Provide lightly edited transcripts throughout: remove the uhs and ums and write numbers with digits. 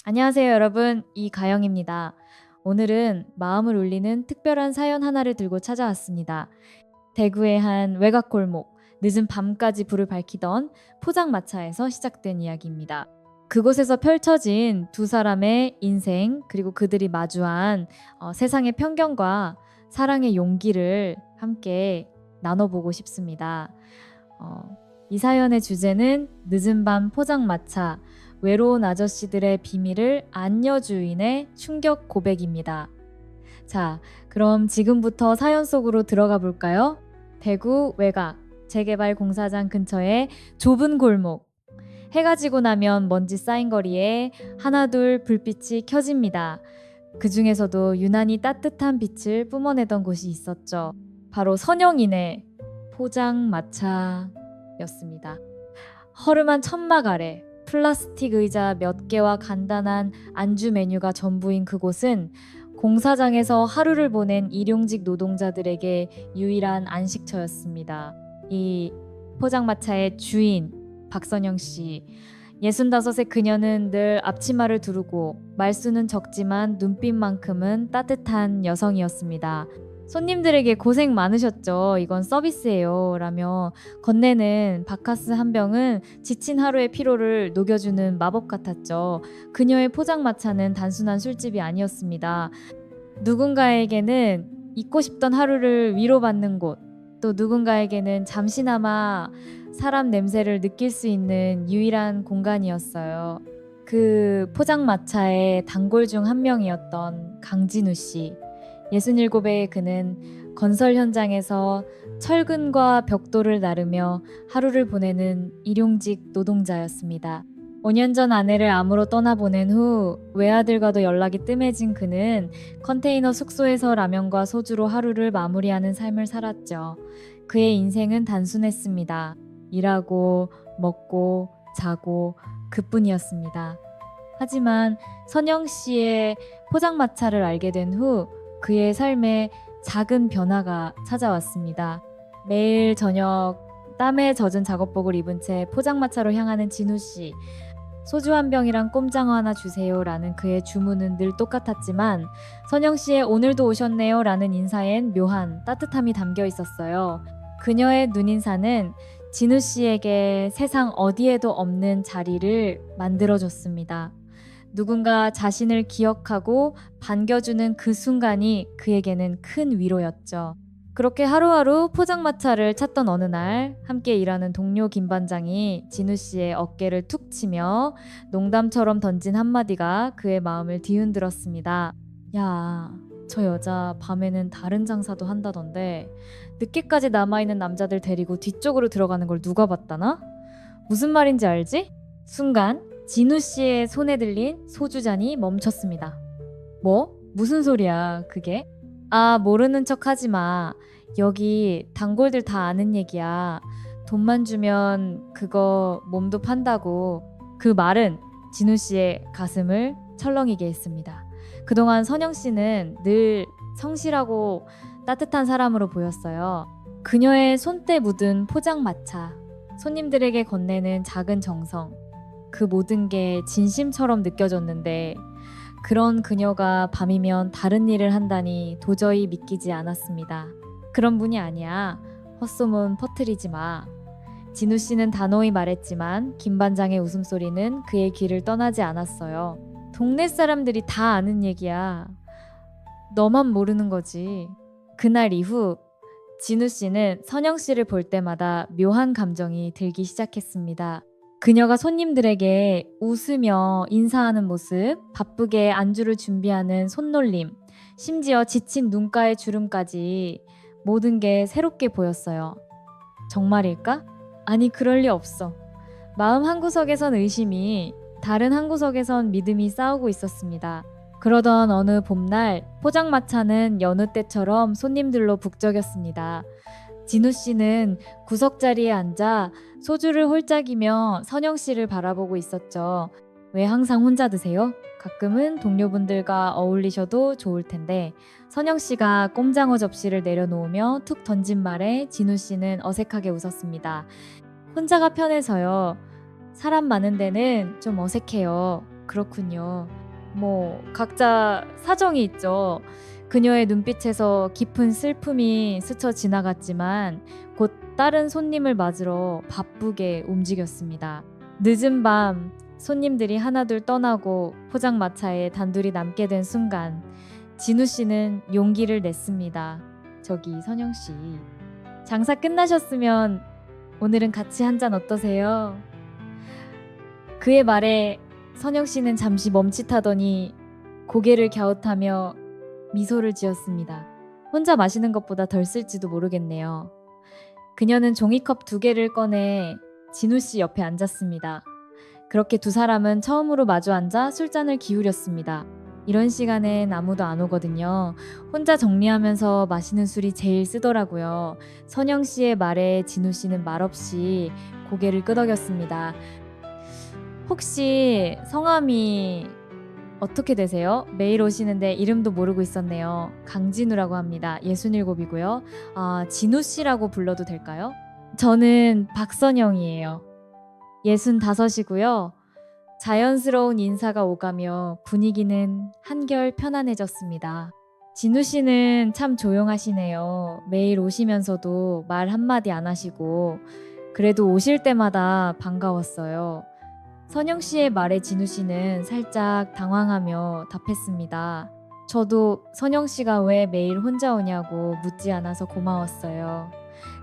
안녕하세요, 여러분. 이가영입니다. 오늘은 마음을 울리는 특별한 사연 하나를 들고 찾아왔습니다. 대구의 한 외곽골목, 늦은 밤까지 불을 밝히던 포장마차에서 시작된 이야기입니다. 그곳에서 펼쳐진 두 사람의 인생, 그리고 그들이 마주한 세상의 편견과 사랑의 용기를 함께 나눠보고 싶습니다. 이 사연의 주제는 늦은 밤 포장마차, 외로운 아저씨들의 비밀을 안여주인의 충격 고백입니다. 자, 그럼 지금부터 사연 속으로 들어가 볼까요? 대구 외곽 재개발 공사장 근처의 좁은 골목. 해가 지고 나면 먼지 쌓인 거리에 하나둘 불빛이 켜집니다. 그 중에서도 유난히 따뜻한 빛을 뿜어내던 곳이 있었죠. 바로 선영이네 포장마차였습니다. 허름한 천막 아래 플라스틱 의자 몇 개와 간단한 안주 메뉴가 전부인 그곳은 공사장에서 하루를 보낸 일용직 노동자들에게 유일한 안식처였습니다. 이 포장마차의 주인 박선영 씨, 65의 그녀는 늘 앞치마를 두르고 말수는 적지만 눈빛만큼은 따뜻한 여성이었습니다. 손님들에게 고생 많으셨죠. 이건 서비스예요. 라며 건네는 바카스 한 병은 지친 하루의 피로를 녹여주는 마법 같았죠. 그녀의 포장마차는 단순한 술집이 아니었습니다. 누군가에게는 잊고 싶던 하루를 위로받는 곳, 또 누군가에게는 잠시나마 사람 냄새를 느낄 수 있는 유일한 공간이었어요. 그 포장마차의 단골 중 한 명이었던 강진우 씨. 67의 그는 건설 현장에서 철근과 벽돌을 나르며 하루를 보내는 일용직 노동자였습니다. 5년 전 아내를 암으로 떠나보낸 후 외아들과도 연락이 뜸해진 그는 컨테이너 숙소에서 라면과 소주로 하루를 마무리하는 삶을 살았죠. 그의 인생은 단순했습니다. 일하고 먹고 자고 그뿐이었습니다. 하지만 선영 씨의 포장마차를 알게 된 후 그의 삶에 작은 변화가 찾아왔습니다. 매일 저녁 땀에 젖은 작업복을 입은 채 포장마차로 향하는 진우 씨. 소주 한 병이랑 꼼장어 하나 주세요 라는 그의 주문은 늘 똑같았지만 선영 씨의 오늘도 오셨네요 라는 인사엔 묘한 따뜻함이 담겨 있었어요. 그녀의 눈인사는 진우 씨에게 세상 어디에도 없는 자리를 만들어줬습니다. 누군가 자신을 기억하고 반겨주는 그 순간이 그에게는 큰 위로였죠. 그렇게 하루하루 포장마차를 찾던 어느 날 함께 일하는 동료 김 반장이 진우 씨의 어깨를 툭 치며 농담처럼 던진 한마디가 그의 마음을 뒤흔들었습니다. 야, 저 여자 밤에는 다른 장사도 한다던데 늦게까지 남아있는 남자들 데리고 뒤쪽으로 들어가는 걸 누가 봤다나? 무슨 말인지 알지? 순간 진우 씨의 손에 들린 소주잔이 멈췄습니다. 뭐? 무슨 소리야, 그게? 아, 모르는 척 하지 마. 여기 단골들 다 아는 얘기야. 돈만 주면 그거 몸도 판다고. 그 말은 진우 씨의 가슴을 철렁이게 했습니다. 그동안 선영 씨는 늘 성실하고 따뜻한 사람으로 보였어요. 그녀의 손때 묻은 포장마차, 손님들에게 건네는 작은 정성, 그 모든 게 진심처럼 느껴졌는데 그런 그녀가 밤이면 다른 일을 한다니 도저히 믿기지 않았습니다. 그런 분이 아니야. 헛소문 퍼뜨리지 마. 진우 씨는 단호히 말했지만 김 반장의 웃음소리는 그의 귀를 떠나지 않았어요. 동네 사람들이 다 아는 얘기야. 너만 모르는 거지. 그날 이후 진우 씨는 선영 씨를 볼 때마다 묘한 감정이 들기 시작했습니다. 그녀가 손님들에게 웃으며 인사하는 모습, 바쁘게 안주를 준비하는 손놀림, 심지어 지친 눈가의 주름까지 모든 게 새롭게 보였어요. 정말일까? 아니, 그럴 리 없어. 마음 한구석에선 의심이, 다른 한구석에선 믿음이 싸우고 있었습니다. 그러던 어느 봄날 포장마차는 여느 때처럼 손님들로 북적였습니다. 진우 씨는 구석자리에 앉아 소주를 홀짝이며 선영 씨를 바라보고 있었죠. 왜 항상 혼자 드세요? 가끔은 동료분들과 어울리셔도 좋을 텐데. 선영 씨가 꼼장어 접시를 내려놓으며 툭 던진 말에 진우 씨는 어색하게 웃었습니다. 혼자가 편해서요. 사람 많은 데는 좀 어색해요. 그렇군요. 뭐 각자 사정이 있죠. 그녀의 눈빛에서 깊은 슬픔이 스쳐 지나갔지만 곧 다른 손님을 맞으러 바쁘게 움직였습니다. 늦은 밤 손님들이 하나둘 떠나고 포장마차에 단둘이 남게 된 순간 진우 씨는 용기를 냈습니다. 저기 선영 씨, 장사 끝나셨으면 오늘은 같이 한 잔 어떠세요? 그의 말에 선영 씨는 잠시 멈칫하더니 고개를 갸웃하며 미소를 지었습니다. 혼자 마시는 것보다 덜 쓸지도 모르겠네요. 그녀는 종이컵 2개를 꺼내 진우 씨 옆에 앉았습니다. 그렇게 두 사람은 처음으로 마주 앉아 술잔을 기울였습니다. 이런 시간엔 아무도 안 오거든요. 혼자 정리하면서 마시는 술이 제일 쓰더라고요. 선영 씨의 말에 진우 씨는 말없이 고개를 끄덕였습니다. 혹시 성함이 어떻게 되세요? 매일 오시는데 이름도 모르고 있었네요. 강진우라고 합니다. 67이고요. 진우 씨라고 불러도 될까요? 저는 박선영이에요. 65이고요. 자연스러운 인사가 오가며 분위기는 한결 편안해졌습니다. 진우 씨는 참 조용하시네요. 매일 오시면서도 말 한마디 안 하시고 그래도 오실 때마다 반가웠어요. 선영 씨의 말에 진우 씨는 살짝 당황하며 답했습니다. 저도 선영 씨가 왜 매일 혼자 오냐고 묻지 않아서 고마웠어요.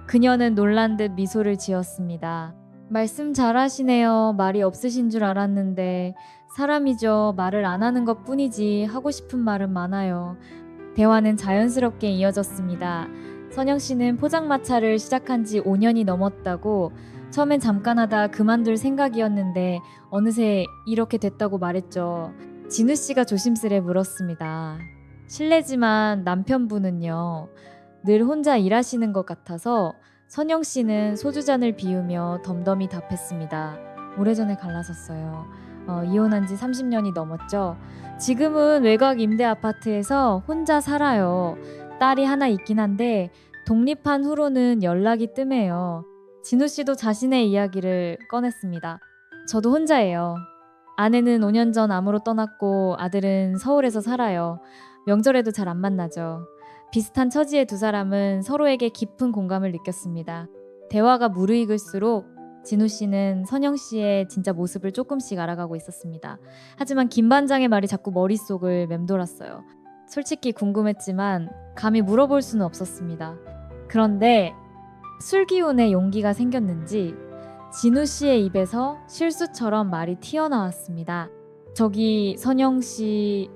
그녀는 놀란 듯 미소를 지었습니다. 말씀 잘하시네요. 말이 없으신 줄 알았는데 사람이죠. 말을 안 하는 것 뿐이지 하고 싶은 말은 많아요. 대화는 자연스럽게 이어졌습니다. 선영 씨는 포장마차를 시작한 지 5년이 넘었다고 처음엔 잠깐 하다 그만둘 생각이었는데 어느새 이렇게 됐다고 말했죠. 진우 씨가 조심스레 물었습니다. 실례지만 남편분은요. 늘 혼자 일하시는 것 같아서 선영 씨는 소주잔을 비우며 덤덤히 답했습니다. 오래전에 갈라섰어요. 이혼한 지 30년이 넘었죠. 지금은 외곽 임대 아파트에서 혼자 살아요. 딸이 하나 있긴 한데 독립한 후로는 연락이 뜸해요. 진우 씨도 자신의 이야기를 꺼냈습니다. 저도 혼자예요. 아내는 5년 전 암으로 떠났고 아들은 서울에서 살아요. 명절에도 잘 안 만나죠. 비슷한 처지의 두 사람은 서로에게 깊은 공감을 느꼈습니다. 대화가 무르익을수록 진우 씨는 선영 씨의 진짜 모습을 조금씩 알아가고 있었습니다. 하지만 김 반장의 말이 자꾸 머릿속을 맴돌았어요. 솔직히 궁금했지만 감히 물어볼 수는 없었습니다. 그런데 술 기운에 용기가 생겼는지 진우 씨의 입에서 실수처럼 말이 튀어나왔습니다. 저기 선영 씨,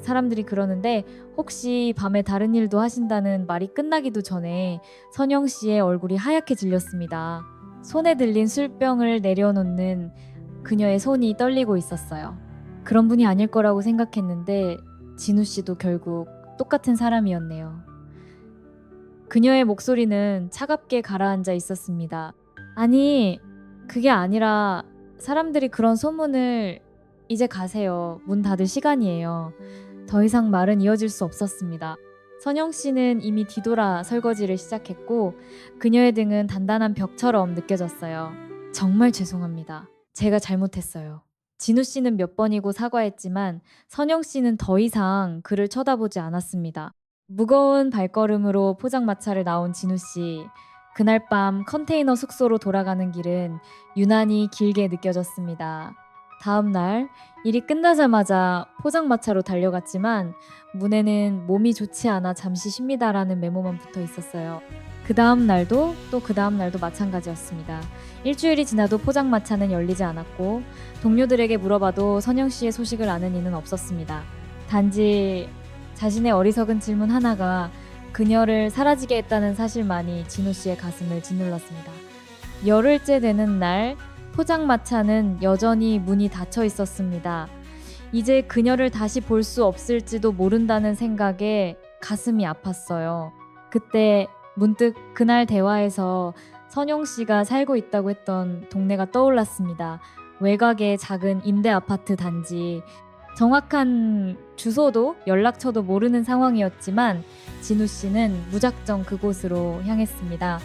사람들이 그러는데 혹시 밤에 다른 일도 하신다는 말이 끝나기도 전에 선영 씨의 얼굴이 하얗게 질렸습니다. 손에 들린 술병을 내려놓는 그녀의 손이 떨리고 있었어요. 그런 분이 아닐 거라고 생각했는데 진우 씨도 결국 똑같은 사람이었네요. 그녀의 목소리는 차갑게 가라앉아 있었습니다. 아니, 그게 아니라 사람들이 그런 소문을 이제 가세요. 문 닫을 시간이에요. 더 이상 말은 이어질 수 없었습니다. 선영 씨는 이미 뒤돌아 설거지를 시작했고 그녀의 등은 단단한 벽처럼 느껴졌어요. 정말 죄송합니다. 제가 잘못했어요. 진우 씨는 몇 번이고 사과했지만 선영 씨는 더 이상 그를 쳐다보지 않았습니다. 무거운 발걸음으로 포장마차를 나온 진우 씨. 그날 밤 컨테이너 숙소로 돌아가는 길은 유난히 길게 느껴졌습니다. 다음 날 일이 끝나자마자 포장마차로 달려갔지만 문에는 몸이 좋지 않아 잠시 쉽니다라는 메모만 붙어 있었어요. 그 다음 날도 또 그 다음 날도 마찬가지였습니다. 일주일이 지나도 포장마차는 열리지 않았고 동료들에게 물어봐도 선영 씨의 소식을 아는 이는 없었습니다. 단지 자신의 어리석은 질문 하나가 그녀를 사라지게 했다는 사실만이 진우 씨의 가슴을 짓눌렀습니다. 열흘째 되는 날 포장마차는 여전히 문이 닫혀 있었습니다. 이제 그녀를 다시 볼 수 없을지도 모른다는 생각에 가슴이 아팠어요. 그때 문득 그날 대화에서 선영 씨가 살고 있다고 했던 동네가 떠올랐습니다. 외곽의 작은 임대 아파트 단지. 정확한 주소도 연락처도 모르는 상황이었지만 진우 씨는 무작정 그곳으로 향했습니다.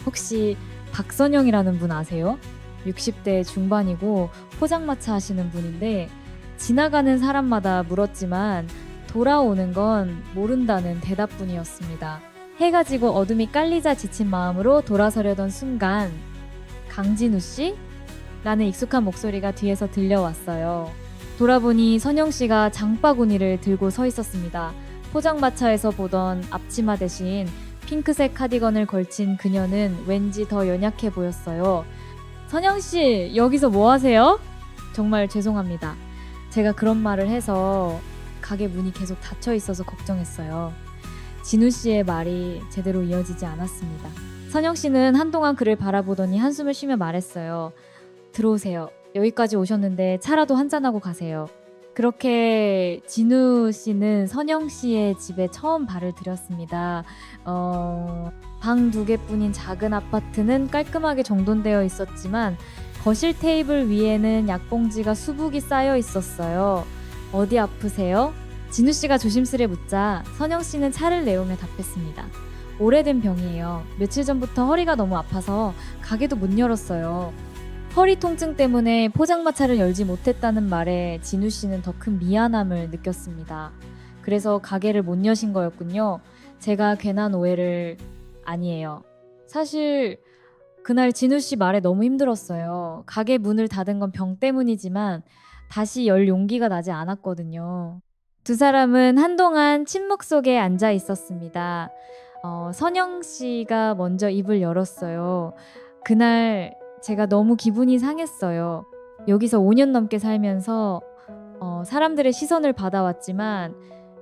혹시 박선영이라는 분 아세요? 60대 중반이고 포장마차 하시는 분인데 지나가는 사람마다 물었지만 돌아오는 건 모른다는 대답뿐이었습니다. 해가 지고 어둠이 깔리자 지친 마음으로 돌아서려던 순간 강진우 씨? 라는 익숙한 목소리가 뒤에서 들려왔어요. 돌아보니 선영 씨가 장바구니를 들고 서 있었습니다. 포장마차에서 보던 앞치마 대신 핑크색 카디건을 걸친 그녀는 왠지 더 연약해 보였어요. 선영 씨, 여기서 뭐 하세요? 정말 죄송합니다. 제가 그런 말을 해서 가게 문이 계속 닫혀 있어서 걱정했어요. 진우 씨의 말이 제대로 이어지지 않았습니다. 선영 씨는 한동안 그를 바라보더니 한숨을 쉬며 말했어요. 들어오세요. 여기까지 오셨는데 차라도 한잔하고 가세요. 그렇게 진우 씨는 선영 씨의 집에 처음 발을 들였습니다. 방 2개뿐인 작은 아파트는 깔끔하게 정돈되어 있었지만 거실 테이블 위에는 약봉지가 수북이 쌓여 있었어요. 어디 아프세요? 진우 씨가 조심스레 묻자 선영 씨는 차를 내오며 답했습니다. 오래된 병이에요. 며칠 전부터 허리가 너무 아파서 가게도 못 열었어요. 허리 통증 때문에 포장마차를 열지 못했다는 말에 진우 씨는 더 큰 미안함을 느꼈습니다. 그래서 가게를 못 여신 거였군요. 제가 괜한 오해를... 아니에요. 사실 그날 진우 씨 말에 너무 힘들었어요. 가게 문을 닫은 건 병 때문이지만 다시 열 용기가 나지 않았거든요. 두 사람은 한동안 침묵 속에 앉아 있었습니다. 선영 씨가 먼저 입을 열었어요. 그날 제가 너무 기분이 상했어요. 여기서 5년 넘게 살면서 사람들의 시선을 받아왔지만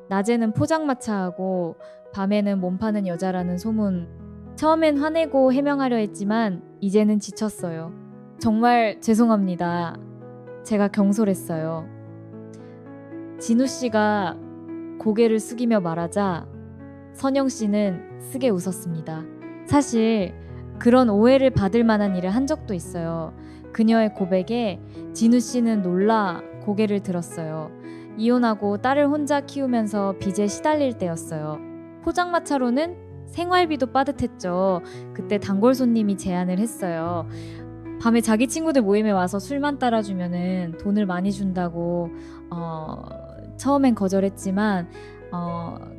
낮에는 포장마차하고 밤에는 몸 파는 여자라는 소문. 처음엔 화내고 해명하려 했지만 이제는 지쳤어요. 정말 죄송합니다. 제가 경솔했어요. 진우 씨가 고개를 숙이며 말하자 선영 씨는 쓰게 웃었습니다. 사실 그런 오해를 받을 만한 일을 한 적도 있어요. 그녀의 고백에 진우 씨는 놀라 고개를 들었어요. 이혼하고 딸을 혼자 키우면서 빚에 시달릴 때였어요. 포장마차로는 생활비도 빠듯했죠. 그때 단골 손님이 제안을 했어요. 밤에 자기 친구들 모임에 와서 술만 따라주면은 돈을 많이 준다고. 처음엔 거절했지만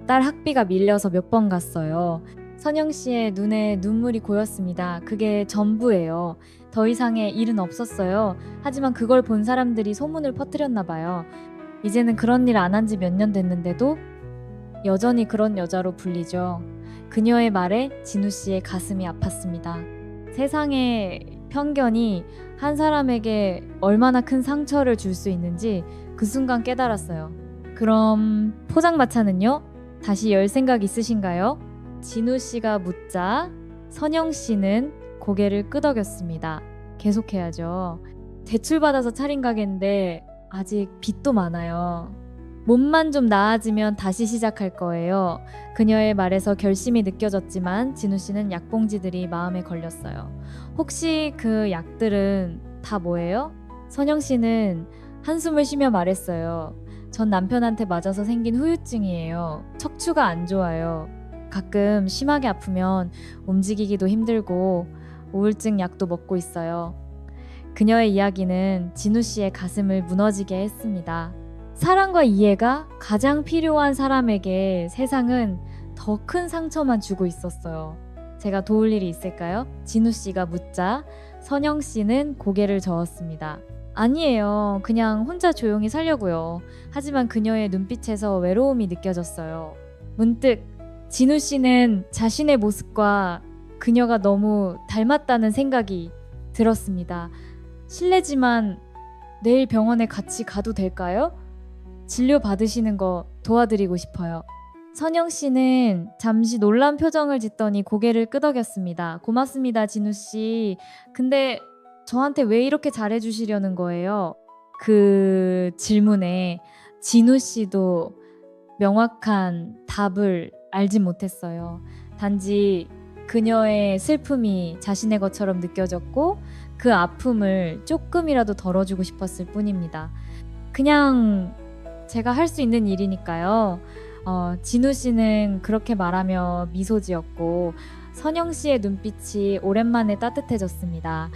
딸 학비가 밀려서 몇 번 갔어요. 선영 씨의 눈에 눈물이 고였습니다. 그게 전부예요. 더 이상의 일은 없었어요. 하지만 그걸 본 사람들이 소문을 퍼뜨렸나 봐요. 이제는 그런 일 안 한 지 몇 년 됐는데도 여전히 그런 여자로 불리죠. 그녀의 말에 진우 씨의 가슴이 아팠습니다. 세상의 편견이 한 사람에게 얼마나 큰 상처를 줄 수 있는지 그 순간 깨달았어요. 그럼 포장마차는요? 다시 열 생각 있으신가요? 진우 씨가 묻자 선영 씨는 고개를 끄덕였습니다. 계속해야죠. 대출받아서 차린 가게인데 아직 빚도 많아요. 몸만 좀 나아지면 다시 시작할 거예요. 그녀의 말에서 결심이 느껴졌지만 진우 씨는 약봉지들이 마음에 걸렸어요. 혹시 그 약들은 다 뭐예요? 선영 씨는 한숨을 쉬며 말했어요. 전 남편한테 맞아서 생긴 후유증이에요. 척추가 안 좋아요. 가끔 심하게 아프면 움직이기도 힘들고 우울증 약도 먹고 있어요. 그녀의 이야기는 진우 씨의 가슴을 무너지게 했습니다. 사랑과 이해가 가장 필요한 사람에게 세상은 더 큰 상처만 주고 있었어요. 제가 도울 일이 있을까요? 진우 씨가 묻자 선영 씨는 고개를 저었습니다. 아니에요. 그냥 혼자 조용히 살려고요. 하지만 그녀의 눈빛에서 외로움이 느껴졌어요. 문득 진우 씨는 자신의 모습과 그녀가 너무 닮았다는 생각이 들었습니다. 실례지만 내일 병원에 같이 가도 될까요? 진료 받으시는 거 도와드리고 싶어요. 선영 씨는 잠시 놀란 표정을 짓더니 고개를 끄덕였습니다. 고맙습니다, 진우 씨. 근데 저한테 왜 이렇게 잘해주시려는 거예요? 그 질문에 진우 씨도 명확한 답을 알지 못했어요. 단지 그녀의 슬픔이 자신의 것처럼 느껴졌고 그 아픔을 조금이라도 덜어주고 싶었을 뿐입니다. 그냥 제가 할 수 있는 일이니까요. 진우 씨는 그렇게 말하며 미소 지었고 선영 씨의 눈빛이 오랜만에 따뜻해졌습니다.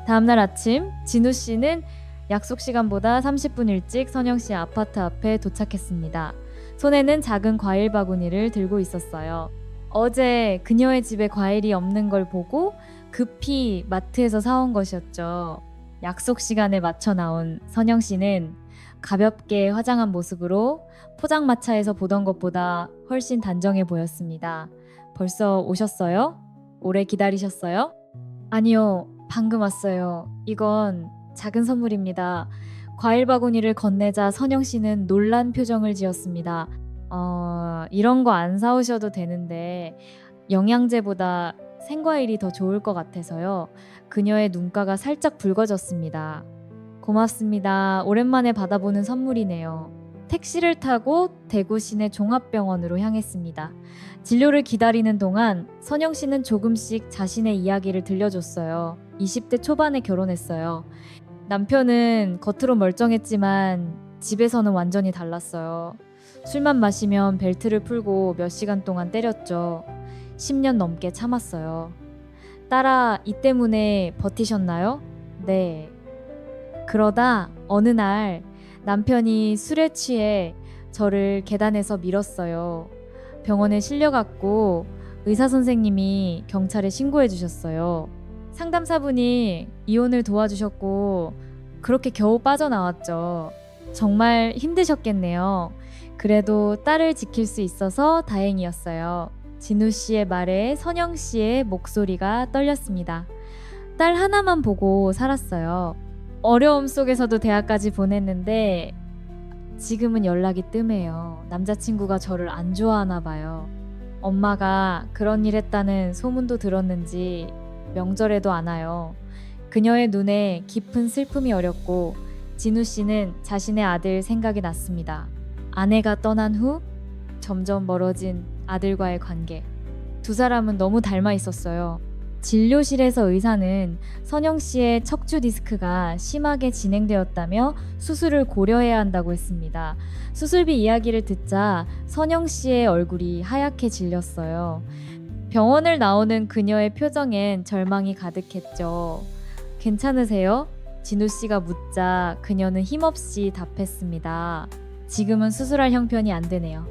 다음날 아침 진우 씨는 약속 시간보다 30분 일찍 선영 씨 아파트 앞에 도착했습니다. 손에는 작은 과일 바구니를 들고 있었어요. 어제 그녀의 집에 과일이 없는 걸 보고 급히 마트에서 사온 것이었죠. 약속 시간에 맞춰 나온 선영 씨는 가볍게 화장한 모습으로 포장마차에서 보던 것보다 훨씬 단정해 보였습니다. 벌써 오셨어요? 오래 기다리셨어요? 아니요, 방금 왔어요. 이건 작은 선물입니다. 과일 바구니를 건네자 선영 씨는 놀란 표정을 지었습니다. 이런 거 안 사오셔도 되는데 영양제보다 생과일이 더 좋을 것 같아서요. 그녀의 눈가가 살짝 붉어졌습니다. 고맙습니다. 오랜만에 받아보는 선물이네요. 택시를 타고 대구 시내 종합병원으로 향했습니다. 진료를 기다리는 동안 선영 씨는 조금씩 자신의 이야기를 들려줬어요. 20대 초반에 결혼했어요. 남편은 겉으로 멀쩡했지만 집에서는 완전히 달랐어요. 술만 마시면 벨트를 풀고 몇 시간 동안 때렸죠. 10년 넘게 참았어요. 딸아, 이 때문에 버티셨나요? 네. 그러다 어느 날 남편이 술에 취해 저를 계단에서 밀었어요. 병원에 실려갔고 의사 선생님이 경찰에 신고해 주셨어요. 상담사분이 이혼을 도와주셨고 그렇게 겨우 빠져나왔죠. 정말 힘드셨겠네요. 그래도 딸을 지킬 수 있어서 다행이었어요. 진우 씨의 말에 선영 씨의 목소리가 떨렸습니다. 딸 하나만 보고 살았어요. 어려움 속에서도 대학까지 보냈는데 지금은 연락이 뜸해요. 남자친구가 저를 안 좋아하나 봐요. 엄마가 그런 일 했다는 소문도 들었는지 명절에도 안 와요. 그녀의 눈에 깊은 슬픔이 어렸고 진우 씨는 자신의 아들 생각이 났습니다. 아내가 떠난 후 점점 멀어진 아들과의 관계. 두 사람은 너무 닮아 있었어요. 진료실에서 의사는 선영 씨의 척추 디스크가 심하게 진행되었다며 수술을 고려해야 한다고 했습니다. 수술비 이야기를 듣자 선영 씨의 얼굴이 하얗게 질렸어요. 병원을 나오는 그녀의 표정엔 절망이 가득했죠. 괜찮으세요? 진우 씨가 묻자 그녀는 힘없이 답했습니다. 지금은 수술할 형편이 안 되네요.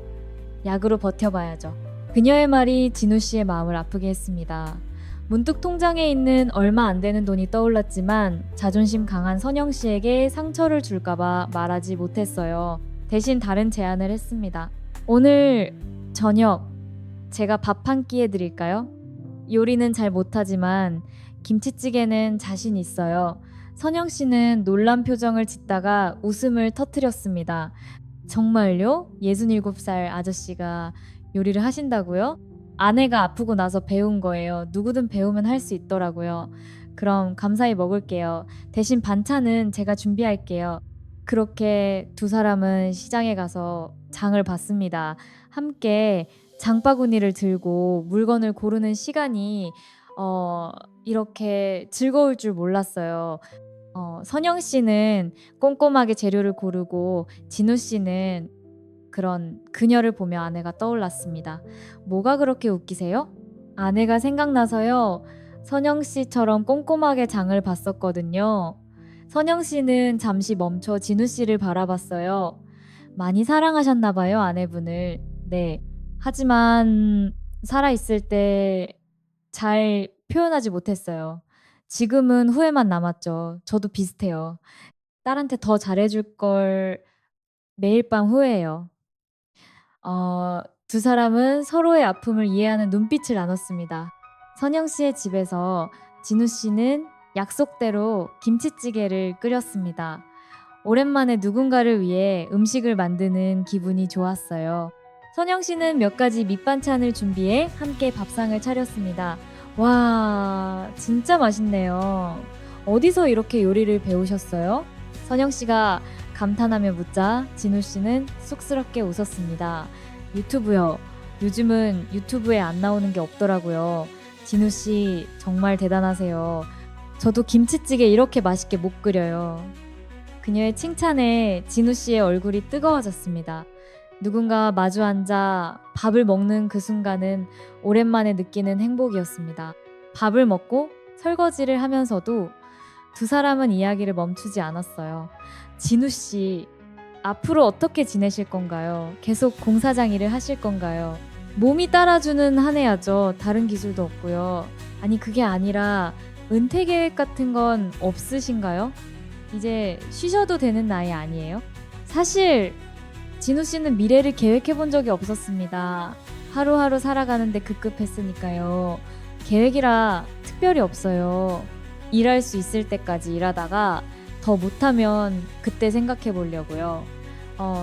약으로 버텨봐야죠. 그녀의 말이 진우 씨의 마음을 아프게 했습니다. 문득 통장에 있는 얼마 안 되는 돈이 떠올랐지만 자존심 강한 선영 씨에게 상처를 줄까봐 말하지 못했어요. 대신 다른 제안을 했습니다. 오늘 저녁 제가 밥 한 끼 해드릴까요? 요리는 잘 못하지만 김치찌개는 자신 있어요. 선영 씨는 놀란 표정을 짓다가 웃음을 터뜨렸습니다. 정말요? 67살 아저씨가 요리를 하신다고요? 아내가 아프고 나서 배운 거예요. 누구든 배우면 할 수 있더라고요. 그럼 감사히 먹을게요. 대신 반찬은 제가 준비할게요. 그렇게 두 사람은 시장에 가서 장을 봤습니다. 함께 장바구니를 들고 물건을 고르는 시간이 이렇게 즐거울 줄 몰랐어요. 선영 씨는 꼼꼼하게 재료를 고르고 진우 씨는 그런 그녀를 보며 아내가 떠올랐습니다. 뭐가 그렇게 웃기세요? 아내가 생각나서요. 선영 씨처럼 꼼꼼하게 장을 봤었거든요. 선영 씨는 잠시 멈춰 진우 씨를 바라봤어요. 많이 사랑하셨나 봐요, 아내분을. 네. 하지만 살아있을 때 잘 표현하지 못했어요. 지금은 후회만 남았죠. 저도 비슷해요. 딸한테 더 잘해줄 걸 매일 밤 후회해요. 두 사람은 서로의 아픔을 이해하는 눈빛을 나눴습니다. 선영 씨의 집에서 진우 씨는 약속대로 김치찌개를 끓였습니다. 오랜만에 누군가를 위해 음식을 만드는 기분이 좋았어요. 선영 씨는 몇 가지 밑반찬을 준비해 함께 밥상을 차렸습니다. 와, 진짜 맛있네요. 어디서 이렇게 요리를 배우셨어요? 선영 씨가 감탄하며 묻자 진우 씨는 쑥스럽게 웃었습니다. 유튜브요. 요즘은 유튜브에 안 나오는 게 없더라고요. 진우 씨 정말 대단하세요. 저도 김치찌개 이렇게 맛있게 못 끓여요. 그녀의 칭찬에 진우 씨의 얼굴이 뜨거워졌습니다. 누군가 마주 앉아 밥을 먹는 그 순간은 오랜만에 느끼는 행복이었습니다. 밥을 먹고 설거지를 하면서도 두 사람은 이야기를 멈추지 않았어요. 진우 씨, 앞으로 어떻게 지내실 건가요? 계속 공사장 일을 하실 건가요? 몸이 따라주는 한 해야죠. 다른 기술도 없고요. 아니, 그게 아니라 은퇴 계획 같은 건 없으신가요? 이제 쉬셔도 되는 나이 아니에요? 사실 진우 씨는 미래를 계획해 본 적이 없었습니다. 하루하루 살아가는데 급급했으니까요. 계획이라 특별히 없어요. 일할 수 있을 때까지 일하다가 더 못하면 그때 생각해 보려고요.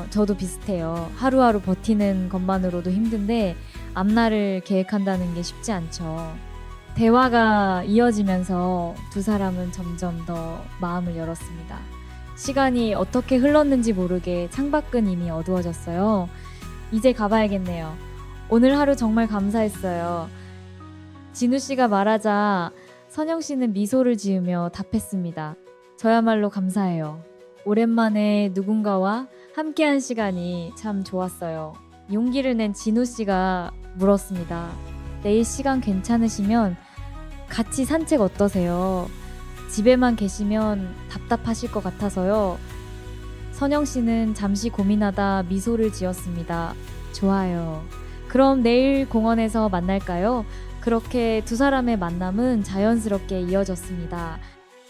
저도 비슷해요. 하루하루 버티는 것만으로도 힘든데 앞날을 계획한다는 게 쉽지 않죠. 대화가 이어지면서 두 사람은 점점 더 마음을 열었습니다. 시간이 어떻게 흘렀는지 모르게 창밖은 이미 어두워졌어요. 이제 가봐야겠네요. 오늘 하루 정말 감사했어요. 진우 씨가 말하자 선영 씨는 미소를 지으며 답했습니다. 저야말로 감사해요. 오랜만에 누군가와 함께한 시간이 참 좋았어요. 용기를 낸 진우 씨가 물었습니다. 내일 시간 괜찮으시면 같이 산책 어떠세요? 집에만 계시면 답답하실 것 같아서요. 선영 씨는 잠시 고민하다 미소를 지었습니다. 좋아요. 그럼 내일 공원에서 만날까요? 그렇게 두 사람의 만남은 자연스럽게 이어졌습니다.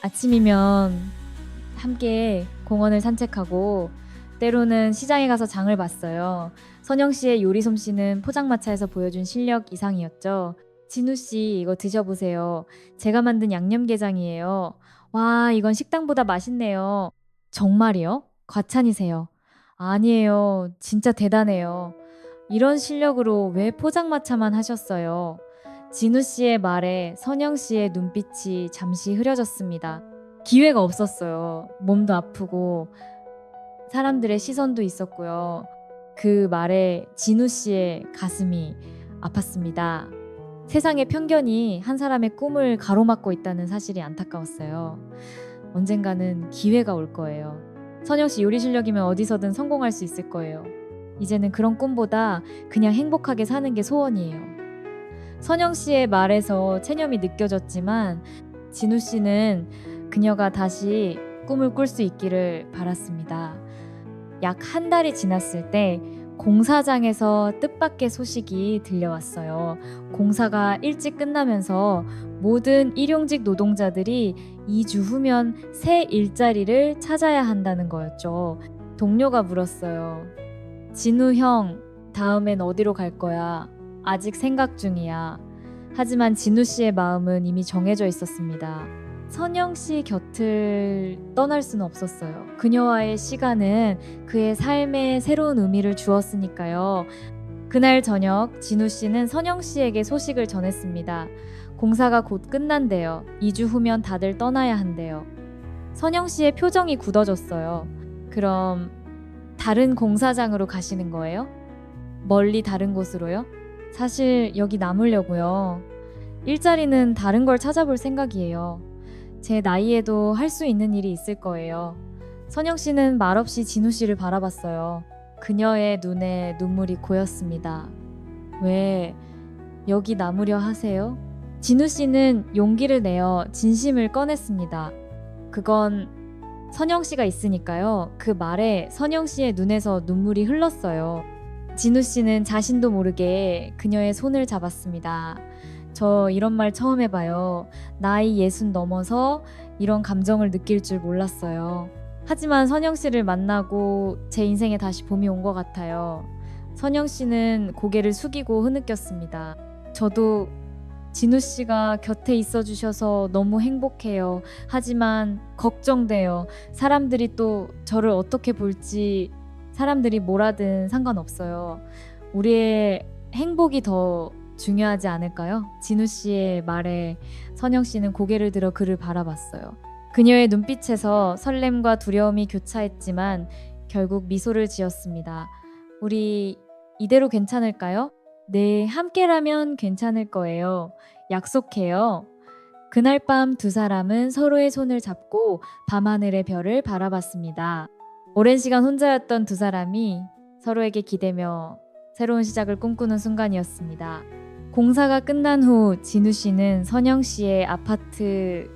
아침이면 함께 공원을 산책하고 때로는 시장에 가서 장을 봤어요. 선영 씨의 요리 솜씨는 포장마차에서 보여준 실력 이상이었죠. 진우 씨, 이거 드셔보세요. 제가 만든 양념게장이에요. 와, 이건 식당보다 맛있네요. 정말이요? 과찬이세요. 아니에요. 진짜 대단해요. 이런 실력으로 왜 포장마차만 하셨어요? 진우 씨의 말에 선영 씨의 눈빛이 잠시 흐려졌습니다. 기회가 없었어요. 몸도 아프고 사람들의 시선도 있었고요. 그 말에 진우 씨의 가슴이 아팠습니다. 세상의 편견이 한 사람의 꿈을 가로막고 있다는 사실이 안타까웠어요. 언젠가는 기회가 올 거예요. 선영 씨 요리 실력이면 어디서든 성공할 수 있을 거예요. 이제는 그런 꿈보다 그냥 행복하게 사는 게 소원이에요. 선영 씨의 말에서 체념이 느껴졌지만 진우 씨는 그녀가 다시 꿈을 꿀 수 있기를 바랐습니다. 약 한 달이 지났을 때 공사장에서 뜻밖의 소식이 들려왔어요. 공사가 일찍 끝나면서 모든 일용직 노동자들이 2주 후면 새 일자리를 찾아야 한다는 거였죠. 동료가 물었어요. 진우 형, 다음엔 어디로 갈 거야? 아직 생각 중이야. 하지만 진우 씨의 마음은 이미 정해져 있었습니다. 선영 씨 곁을 떠날 수는 없었어요. 그녀와의 시간은 그의 삶에 새로운 의미를 주었으니까요. 그날 저녁 진우 씨는 선영 씨에게 소식을 전했습니다. 공사가 곧 끝난대요. 2주 후면 다들 떠나야 한대요. 선영 씨의 표정이 굳어졌어요. 그럼 다른 공사장으로 가시는 거예요? 멀리 다른 곳으로요? 사실 여기 남으려고요. 일자리는 다른 걸 찾아볼 생각이에요. 제 나이에도 할 수 있는 일이 있을 거예요. 선영 씨는 말없이 진우 씨를 바라봤어요. 그녀의 눈에 눈물이 고였습니다. 왜 여기 남으려 하세요? 진우 씨는 용기를 내어 진심을 꺼냈습니다. 그건 선영 씨가 있으니까요. 그 말에 선영 씨의 눈에서 눈물이 흘렀어요. 진우 씨는 자신도 모르게 그녀의 손을 잡았습니다. 저 이런 말 처음 해봐요. 나이 60 넘어서 이런 감정을 느낄 줄 몰랐어요. 하지만 선영 씨를 만나고 제 인생에 다시 봄이 온 것 같아요. 선영 씨는 고개를 숙이고 흐느꼈습니다. 저도 진우 씨가 곁에 있어 주셔서 너무 행복해요. 하지만 걱정돼요. 사람들이 또 저를 어떻게 볼지, 사람들이 뭐라든 상관없어요. 우리의 행복이 더 중요하지 않을까요? 진우 씨의 말에 선영 씨는 고개를 들어 그를 바라봤어요. 그녀의 눈빛에서 설렘과 두려움이 교차했지만 결국 미소를 지었습니다. 우리 이대로 괜찮을까요? 네, 함께라면 괜찮을 거예요. 약속해요. 그날 밤 두 사람은 서로의 손을 잡고 밤하늘의 별을 바라봤습니다. 오랜 시간 혼자였던 두 사람이 서로에게 기대며 새로운 시작을 꿈꾸는 순간이었습니다. 공사가 끝난 후 진우 씨는 선영 씨의 아파트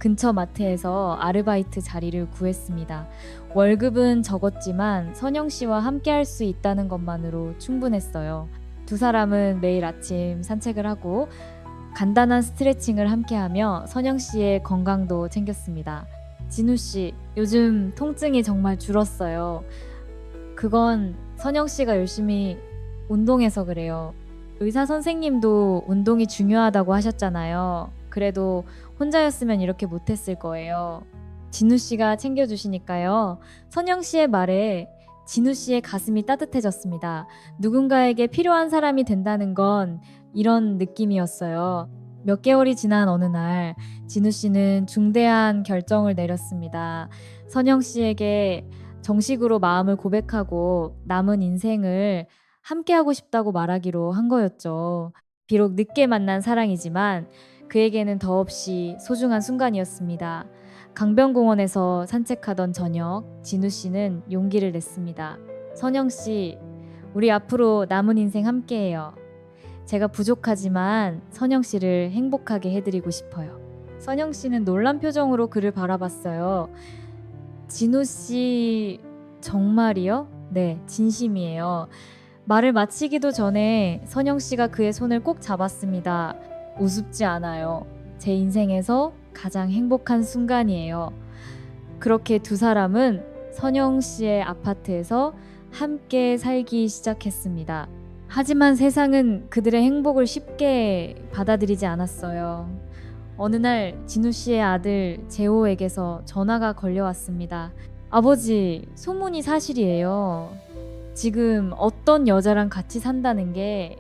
근처 마트에서 아르바이트 자리를 구했습니다. 월급은 적었지만 선영 씨와 함께 할 수 있다는 것만으로 충분했어요. 두 사람은 매일 아침 산책을 하고 간단한 스트레칭을 함께하며 선영 씨의 건강도 챙겼습니다. 진우 씨, 요즘 통증이 정말 줄었어요. 그건 선영 씨가 열심히 운동해서 그래요. 의사 선생님도 운동이 중요하다고 하셨잖아요. 그래도 혼자였으면 이렇게 못했을 거예요. 진우 씨가 챙겨주시니까요. 선영 씨의 말에 진우 씨의 가슴이 따뜻해졌습니다. 누군가에게 필요한 사람이 된다는 건 이런 느낌이었어요. 몇 개월이 지난 어느 날 진우 씨는 중대한 결정을 내렸습니다. 선영 씨에게 정식으로 마음을 고백하고 남은 인생을 함께하고 싶다고 말하기로 한 거였죠. 비록 늦게 만난 사랑이지만 그에게는 더없이 소중한 순간이었습니다. 강변공원에서 산책하던 저녁, 진우 씨는 용기를 냈습니다. 선영 씨, 우리 앞으로 남은 인생 함께해요. 제가 부족하지만 선영 씨를 행복하게 해드리고 싶어요. 선영 씨는 놀란 표정으로 그를 바라봤어요. 진우 씨, 정말이요? 네, 진심이에요. 말을 마치기도 전에 선영 씨가 그의 손을 꼭 잡았습니다. 우습지 않아요. 제 인생에서 가장 행복한 순간이에요. 그렇게 두 사람은 선영 씨의 아파트에서 함께 살기 시작했습니다. 하지만 세상은 그들의 행복을 쉽게 받아들이지 않았어요. 어느 날 진우 씨의 아들 재호에게서 전화가 걸려왔습니다. 아버지, 소문이 사실이에요. 지금 어떤 여자랑 같이 산다는 게.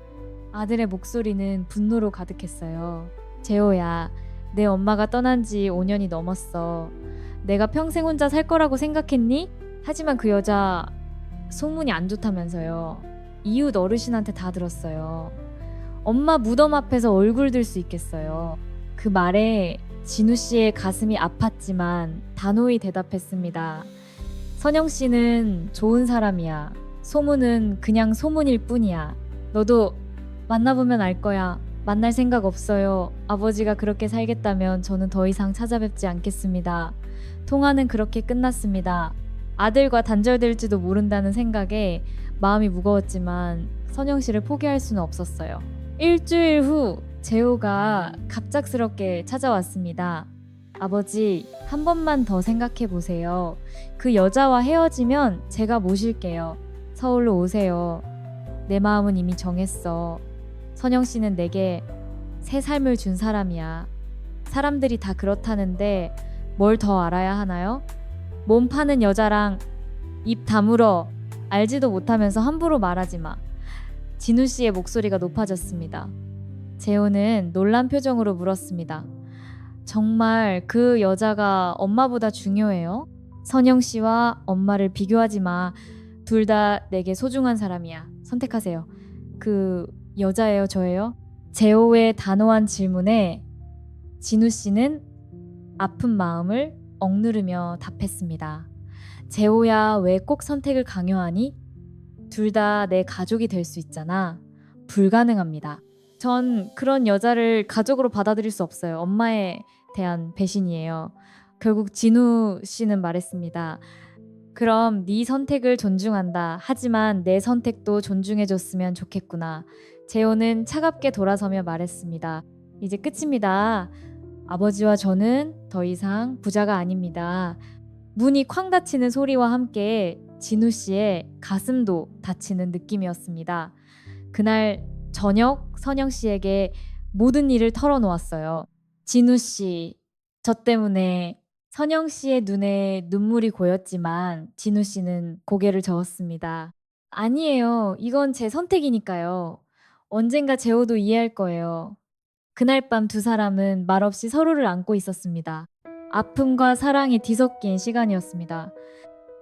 아들의 목소리는 분노로 가득했어요. 재호야, 내 엄마가 떠난 지 5년이 넘었어. 내가 평생 혼자 살 거라고 생각했니? 하지만 그 여자 소문이 안 좋다면서요. 이웃 어르신한테 다 들었어요. 엄마 무덤 앞에서 얼굴 들 수 있겠어요. 그 말에 진우 씨의 가슴이 아팠지만 단호히 대답했습니다. 선영 씨는 좋은 사람이야. 소문은 그냥 소문일 뿐이야. 너도 만나보면 알 거야. 만날 생각 없어요. 아버지가 그렇게 살겠다면 저는 더 이상 찾아뵙지 않겠습니다. 통화는 그렇게 끝났습니다. 아들과 단절될지도 모른다는 생각에 마음이 무거웠지만 선영 씨를 포기할 수는 없었어요. 일주일 후 재호가 갑작스럽게 찾아왔습니다. 아버지, 한 번만 더 생각해 보세요. 그 여자와 헤어지면 제가 모실게요. 서울로 오세요. 내 마음은 이미 정했어. 선영 씨는 내게 새 삶을 준 사람이야. 사람들이 다 그렇다는데 뭘 더 알아야 하나요? 몸 파는 여자랑 입 다물어. 알지도 못하면서 함부로 말하지 마. 진우 씨의 목소리가 높아졌습니다. 재호는 놀란 표정으로 물었습니다. 정말 그 여자가 엄마보다 중요해요? 선영 씨와 엄마를 비교하지 마. 둘 다 내게 소중한 사람이야. 선택하세요. 그 여자예요, 저예요? 재호의 단호한 질문에 진우 씨는 아픈 마음을 억누르며 답했습니다. 재호야, 왜 꼭 선택을 강요하니? 둘 다 내 가족이 될 수 있잖아. 불가능합니다. 전 그런 여자를 가족으로 받아들일 수 없어요. 엄마에 대한 배신이에요. 결국 진우 씨는 말했습니다. 그럼 네 선택을 존중한다. 하지만 내 선택도 존중해줬으면 좋겠구나. 재호는 차갑게 돌아서며 말했습니다. 이제 끝입니다. 아버지와 저는 더 이상 부자가 아닙니다. 문이 쾅 닫히는 소리와 함께 진우 씨의 가슴도 닫히는 느낌이었습니다. 그날 저녁 선영 씨에게 모든 일을 털어놓았어요. 진우 씨, 저 때문에 선영 씨의 눈에 눈물이 고였지만 진우 씨는 고개를 저었습니다. 아니에요. 이건 제 선택이니까요. 언젠가 재호도 이해할 거예요. 그날 밤 두 사람은 말없이 서로를 안고 있었습니다. 아픔과 사랑이 뒤섞인 시간이었습니다.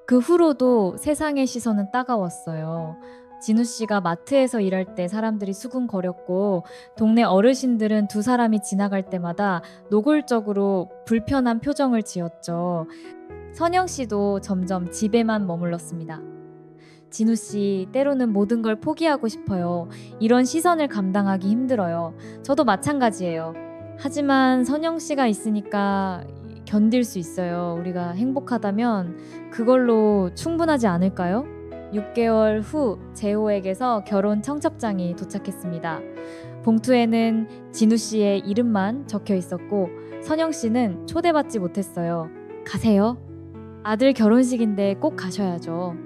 그 후로도 세상의 시선은 따가웠어요. 진우 씨가 마트에서 일할 때 사람들이 수군거렸고 동네 어르신들은 두 사람이 지나갈 때마다 노골적으로 불편한 표정을 지었죠. 선영 씨도 점점 집에만 머물렀습니다. 진우 씨, 때로는 모든 걸 포기하고 싶어요. 이런 시선을 감당하기 힘들어요. 저도 마찬가지예요. 하지만 선영 씨가 있으니까 견딜 수 있어요. 우리가 행복하다면 그걸로 충분하지 않을까요? 6개월 후 재호에게서 결혼 청첩장이 도착했습니다. 봉투에는 진우 씨의 이름만 적혀 있었고 선영 씨는 초대받지 못했어요. 가세요. 아들 결혼식인데 꼭 가셔야죠.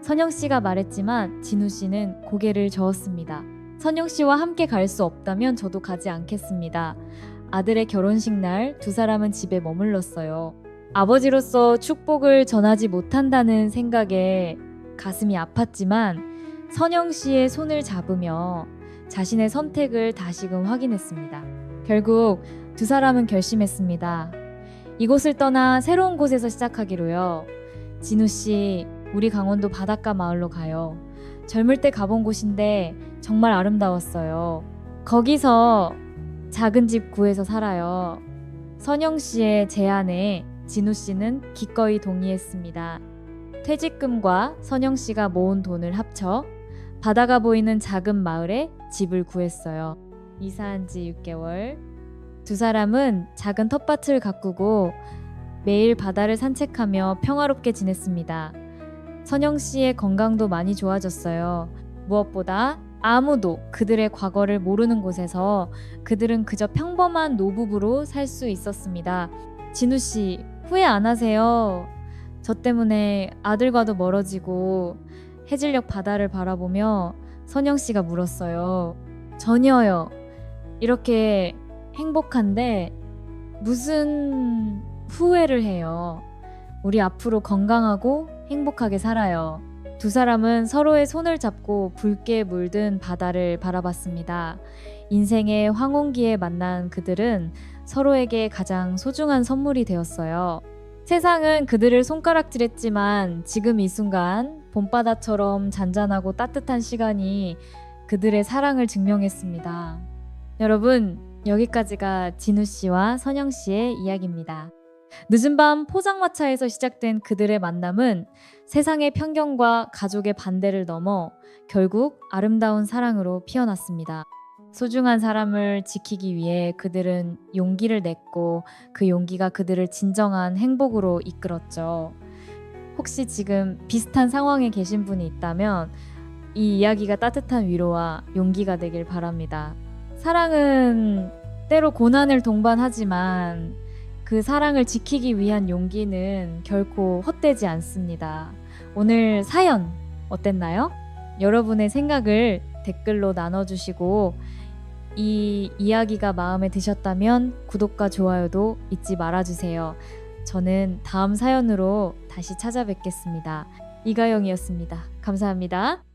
선영 씨가 말했지만 진우 씨는 고개를 저었습니다. 선영 씨와 함께 갈 수 없다면 저도 가지 않겠습니다. 아들의 결혼식 날 두 사람은 집에 머물렀어요. 아버지로서 축복을 전하지 못한다는 생각에 가슴이 아팠지만 선영 씨의 손을 잡으며 자신의 선택을 다시금 확인했습니다. 결국 두 사람은 결심했습니다. 이곳을 떠나 새로운 곳에서 시작하기로요. 진우 씨, 우리 강원도 바닷가 마을로 가요. 젊을 때 가본 곳인데 정말 아름다웠어요. 거기서 작은 집 구해서 살아요. 선영 씨의 제안에 진우 씨는 기꺼이 동의했습니다. 퇴직금과 선영 씨가 모은 돈을 합쳐 바다가 보이는 작은 마을에 집을 구했어요. 이사한 지 6개월. 두 사람은 작은 텃밭을 가꾸고 매일 바다를 산책하며 평화롭게 지냈습니다. 선영 씨의 건강도 많이 좋아졌어요. 무엇보다 아무도 그들의 과거를 모르는 곳에서 그들은 그저 평범한 노부부로 살 수 있었습니다. 진우 씨, 후회 안 하세요? 저 때문에 아들과도 멀어지고 해질녘 바다를 바라보며 선영 씨가 물었어요. 전혀요. 이렇게 행복한데 무슨 후회를 해요. 우리 앞으로 건강하고 행복하게 살아요. 두 사람은 서로의 손을 잡고 붉게 물든 바다를 바라봤습니다. 인생의 황혼기에 만난 그들은 서로에게 가장 소중한 선물이 되었어요. 세상은 그들을 손가락질했지만 지금 이 순간 봄바다처럼 잔잔하고 따뜻한 시간이 그들의 사랑을 증명했습니다. 여러분, 여기까지가 진우 씨와 선영 씨의 이야기입니다. 늦은 밤 포장마차에서 시작된 그들의 만남은 세상의 편견과 가족의 반대를 넘어 결국 아름다운 사랑으로 피어났습니다. 소중한 사람을 지키기 위해 그들은 용기를 냈고 그 용기가 그들을 진정한 행복으로 이끌었죠. 혹시 지금 비슷한 상황에 계신 분이 있다면 이 이야기가 따뜻한 위로와 용기가 되길 바랍니다. 사랑은 때로 고난을 동반하지만 그 사랑을 지키기 위한 용기는 결코 헛되지 않습니다. 오늘 사연 어땠나요? 여러분의 생각을 댓글로 나눠주시고 이 이야기가 마음에 드셨다면 구독과 좋아요도 잊지 말아주세요. 저는 다음 사연으로 다시 찾아뵙겠습니다. 이가영이었습니다. 감사합니다.